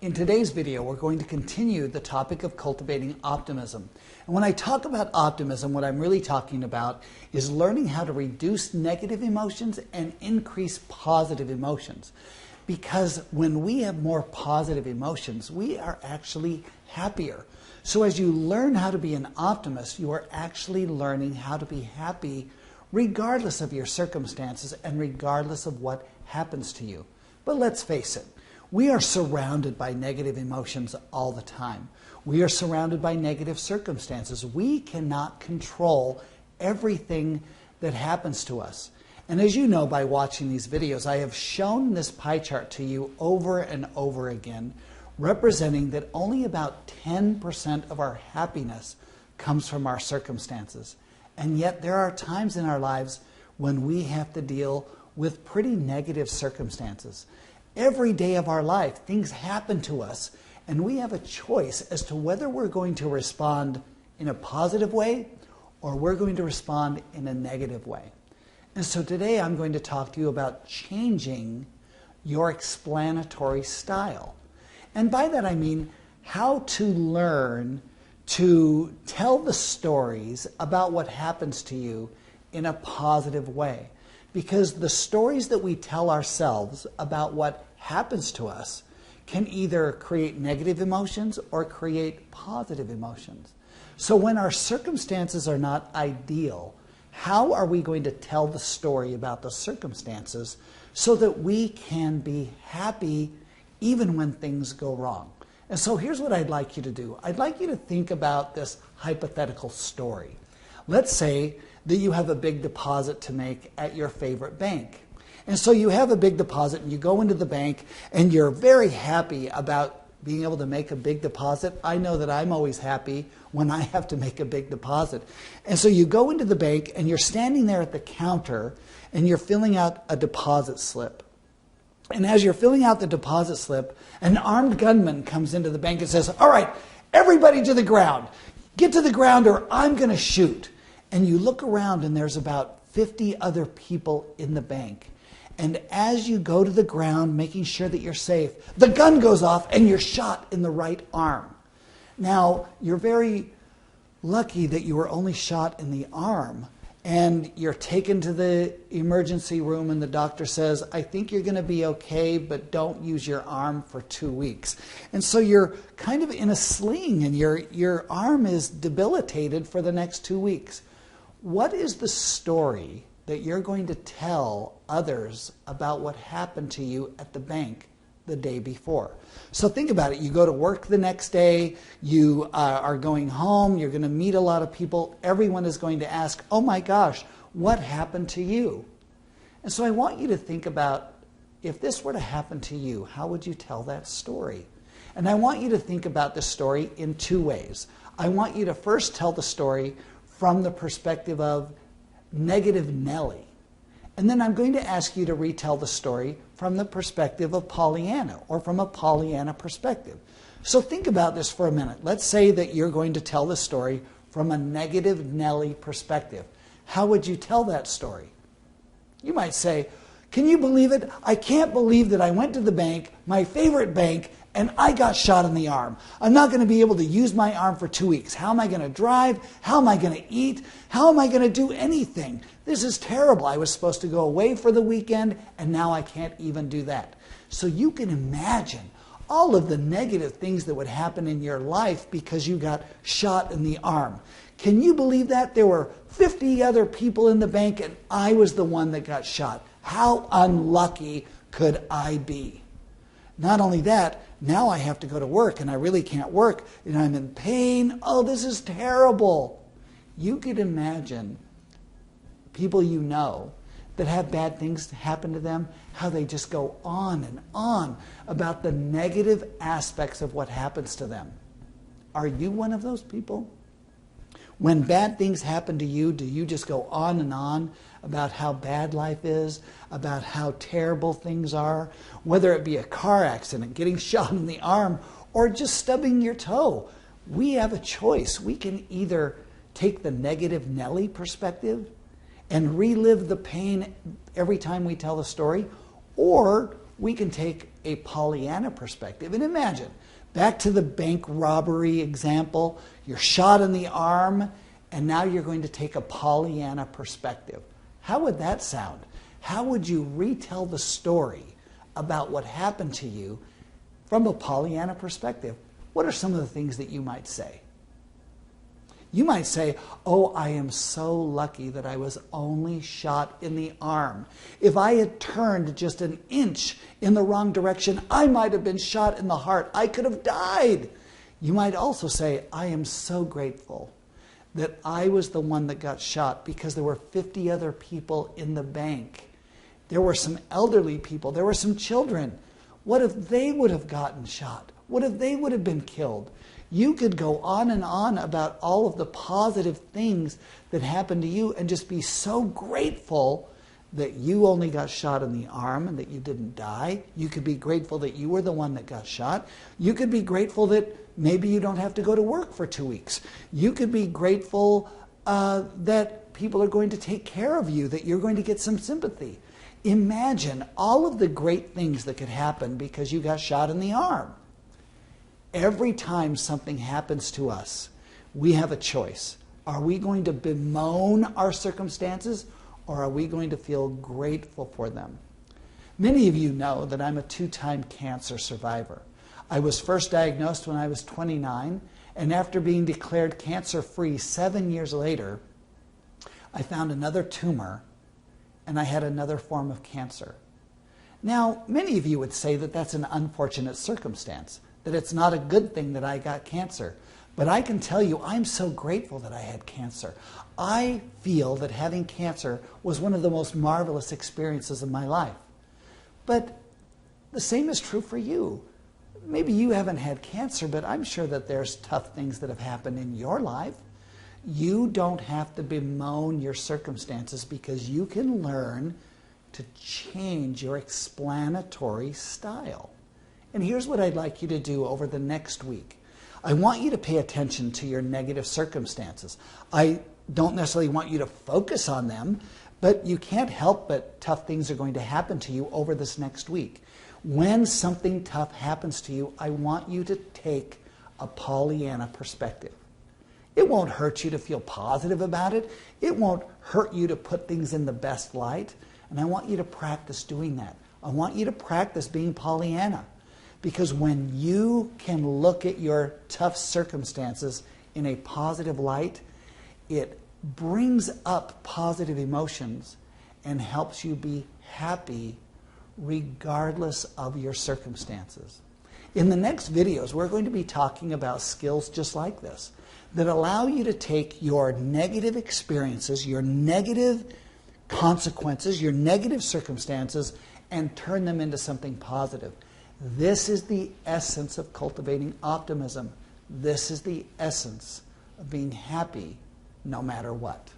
In today's video, we're going to continue the topic of cultivating optimism. And when I talk about optimism, what I'm really talking about is learning how to reduce negative emotions and increase positive emotions. Because when we have more positive emotions, we are actually happier. So as you learn how to be an optimist, you are actually learning how to be happy regardless of your circumstances and regardless of what happens to you. But let's face it, we are surrounded by negative emotions all the time. We are surrounded by negative circumstances. We cannot control everything that happens to us. And as you know by watching these videos, I have shown this pie chart to you over and over again, representing that only about 10% of our happiness comes from our circumstances. And yet there are times in our lives when we have to deal with pretty negative circumstances. Every day of our life, things happen to us, and we have a choice as to whether we're going to respond in a positive way or we're going to respond in a negative way. And so today I'm going to talk to you about changing your explanatory style. And by that I mean how to learn to tell the stories about what happens to you in a positive way. Because the stories that we tell ourselves about what happens to us can either create negative emotions or create positive emotions. So when our circumstances are not ideal, how are we going to tell the story about the circumstances so that we can be happy even when things go wrong? And so here's what I'd like you to do. I'd like you to think about this hypothetical story. Let's say that you have a big deposit to make at your favorite bank. And so you have a big deposit and you go into the bank and you're very happy about being able to make a big deposit. I know that I'm always happy when I have to make a big deposit. And so you go into the bank and you're standing there at the counter and you're filling out a deposit slip. And as you're filling out the deposit slip, an armed gunman comes into the bank and says, "All right, everybody to the ground. Get to the ground or I'm going to shoot." And you look around and there's about 50 other people in the bank. And as you go to the ground, making sure that you're safe, the gun goes off and you're shot in the right arm. Now, you're very lucky that you were only shot in the arm. And you're taken to the emergency room and the doctor says, "I think you're going to be okay, but don't use your arm for 2 weeks." And so you're kind of in a sling and your arm is debilitated for the next 2 weeks. What is the story that you're going to tell others about what happened to you at the bank the day before? So think about it. You go to work the next day, you are going home, you're going to meet a lot of people. Everyone is going to ask, "Oh my gosh, what happened to you?" And so I want you to think about, if this were to happen to you, how would you tell that story? And I want you to think about this story in two ways. I want you to first tell the story from the perspective of negative Nellie. And then I'm going to ask you to retell the story from the perspective of Pollyanna, or from a Pollyanna perspective. So think about this for a minute. Let's say that you're going to tell the story from a negative Nellie perspective. How would you tell that story? You might say, "Can you believe it? I can't believe that I went to the bank, my favorite bank, and I got shot in the arm. I'm not going to be able to use my arm for 2 weeks. How am I going to drive? How am I going to eat? How am I going to do anything? This is terrible. I was supposed to go away for the weekend, and now I can't even do that." So you can imagine all of the negative things that would happen in your life because you got shot in the arm. Can you believe that? There were 50 other people in the bank, and I was the one that got shot. How unlucky could I be? Not only that, now I have to go to work and I really can't work and I'm in pain. Oh, this is terrible. You could imagine people you know that have bad things happen to them, how they just go on and on about the negative aspects of what happens to them. Are you one of those people? When bad things happen to you, do you just go on and on about how bad life is, about how terrible things are, whether it be a car accident, getting shot in the arm, or just stubbing your toe? We have a choice. We can either take the negative Nellie perspective and relive the pain every time we tell the story, or we can take a Pollyanna perspective. And imagine, back to the bank robbery example, you're shot in the arm, and now you're going to take a Pollyanna perspective. How would that sound? How would you retell the story about what happened to you from a Pollyanna perspective? What are some of the things that you might say? You might say, oh, I am so lucky that I was only shot in the arm. If I had turned just an inch in the wrong direction, I might have been shot in the heart. I could have died. You might also say, I am so grateful that I was the one that got shot because there were 50 other people in the bank. There were some elderly people. There were some children. What if they would have gotten shot? What if they would have been killed? You could go on and on about all of the positive things that happened to you and just be so grateful that you only got shot in the arm and that you didn't die. You could be grateful that you were the one that got shot. You could be grateful that maybe you don't have to go to work for 2 weeks. You could be grateful that people are going to take care of you, that you're going to get some sympathy. Imagine all of the great things that could happen because you got shot in the arm. Every time something happens to us, we have a choice. Are we going to bemoan our circumstances, or are we going to feel grateful for them? Many of you know that I'm a 2-time cancer survivor. I was first diagnosed when I was 29, and after being declared cancer-free 7 years later, I found another tumor, and I had another form of cancer. Now, many of you would say that that's an unfortunate circumstance, that it's not a good thing that I got cancer. But I can tell you, I'm so grateful that I had cancer. I feel that having cancer was one of the most marvelous experiences of my life. But the same is true for you. Maybe you haven't had cancer, but I'm sure that there's tough things that have happened in your life. You don't have to bemoan your circumstances because you can learn to change your explanatory style. And here's what I'd like you to do over the next week. I want you to pay attention to your negative circumstances. I don't necessarily want you to focus on them, but you can't help but tough things are going to happen to you over this next week. When something tough happens to you, I want you to take a Pollyanna perspective. It won't hurt you to feel positive about it. It won't hurt you to put things in the best light. And I want you to practice doing that. I want you to practice being Pollyanna. Because when you can look at your tough circumstances in a positive light, it brings up positive emotions and helps you be happy regardless of your circumstances. In the next videos, we're going to be talking about skills just like this that allow you to take your negative experiences, your negative consequences, your negative circumstances, and turn them into something positive. This is the essence of cultivating optimism. This is the essence of being happy no matter what.